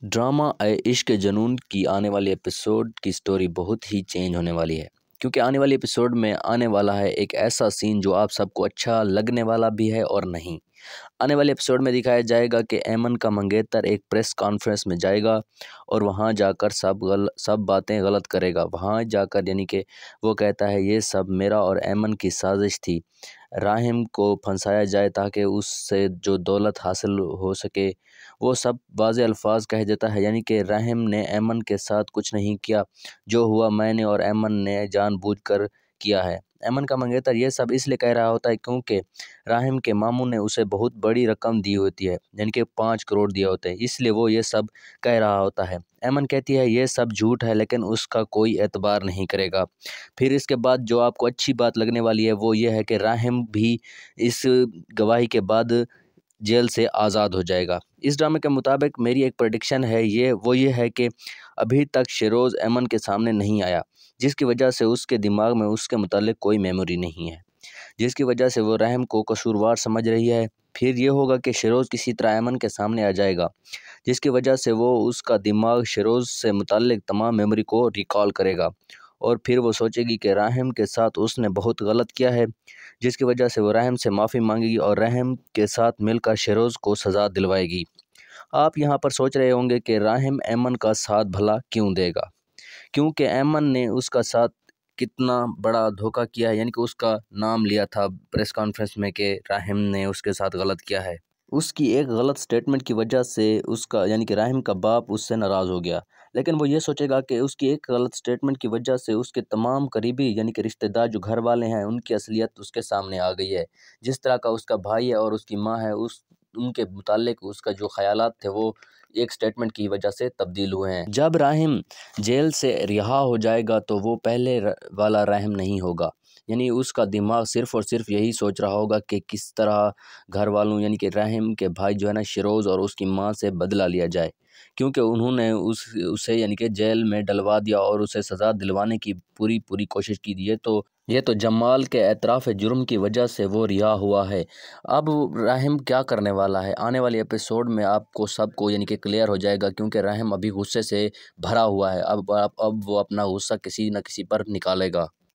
Drama इश्क जनून की आने वाली एपिसोड की स्टोरी बहुत ही चेंज होने वाली है, क्योंकि आने वाली एपिसोड में आने वाला है एक ऐसा सीन जो आप सबको अच्छा लगने वाला भी है और नहीं। आने वाले एपिसोड में दिखाया जाएगा कि ऐमन का मंगेतर एक प्रेस कॉन्फ्रेंस में जाएगा और वहाँ जाकर सब बातें गलत करेगा। वहाँ जाकर यानी कि वो कहता है ये सब मेरा और ऐमन की साजिश थी, राहिम को फंसाया जाए ताकि उससे जो दौलत हासिल हो सके। वो सब वाज़े अल्फाज कह देता है, यानी कि राहिम ने ऐमन के साथ कुछ नहीं किया, जो हुआ मैंने और ऐमन ने जानबूझकर किया है। ऐमन का मंगेतर ये सब इसलिए कह रहा होता है क्योंकि राहिम के मामू ने उसे बहुत बड़ी रकम दी होती है, यानी कि 5 करोड़ दिया होता है, इसलिए वो ये सब कह रहा होता है। ऐमन कहती है ये सब झूठ है, लेकिन उसका कोई एतबार नहीं करेगा। फिर इसके बाद जो आपको अच्छी बात लगने वाली है वो ये है कि राहिम भी इस गवाही के बाद जेल से आज़ाद हो जाएगा। इस ड्रामे के मुताबिक मेरी एक प्रेडिक्शन है, ये है कि अभी तक शिरोज़ ऐमन के सामने नहीं आया, जिसकी वजह से उसके दिमाग में उसके मुतालिक कोई मेमोरी नहीं है, जिसकी वजह से वो राहिम को कसूरवार समझ रही है। फिर ये होगा कि शिरोज़ किसी तरह ऐमन के सामने आ जाएगा, जिसकी वजह से वो उसका दिमाग शिरोज़ से मुताल्लिक तमाम मेमोरी को रिकॉल करेगा और फिर वो सोचेगी कि राहिम के साथ उसने बहुत गलत किया है, जिसकी वजह से वो राहिम से माफ़ी मांगेगी और राहिम के साथ मिलकर शिरोज़ को सज़ा दिलवाएगी। आप यहाँ पर सोच रहे होंगे कि राहिम ऐमन का साथ भला क्यों देगा, क्योंकि ऐमन ने उसका साथ कितना बड़ा धोखा किया है, यानी कि उसका नाम लिया था प्रेस कॉन्फ्रेंस में कि राहिम ने उसके साथ गलत किया है। उसकी एक गलत स्टेटमेंट की वजह से उसका यानी कि राहिम का बाप उससे नाराज़ हो गया, लेकिन वो ये सोचेगा कि उसकी एक गलत स्टेटमेंट की वजह से उसके तमाम करीबी यानी कि रिश्तेदार जो घर वाले हैं उनकी असलियत उसके सामने आ गई है। जिस तरह का उसका भाई है और उसकी माँ है, उनके मुतालिक उसका जो ख्यालात थे वो एक स्टेटमेंट की वजह से तब्दील हुए हैं। जब राहिम जेल से रिहा हो जाएगा तो वो पहले वाला राहिम नहीं होगा, यानी उसका दिमाग सिर्फ़ और सिर्फ यही सोच रहा होगा कि किस तरह घर वालों यानी कि राहिम के भाई जो है ना शिरोज़ और उसकी माँ से बदला लिया जाए, क्योंकि उन्होंने उसे यानी कि जेल में डलवा दिया और उसे सज़ा दिलवाने की पूरी कोशिश की। ये तो जमाल के एतराफ़ जुर्म की वजह से वो रिहा हुआ है। अब राहिम क्या करने वाला है आने वाले एपिसोड में आपको सबको यानी कि क्लियर हो जाएगा, क्योंकि राहिम अभी गुस्से से भरा हुआ है। अब वो अपना गुस्सा किसी न किसी पर निकालेगा।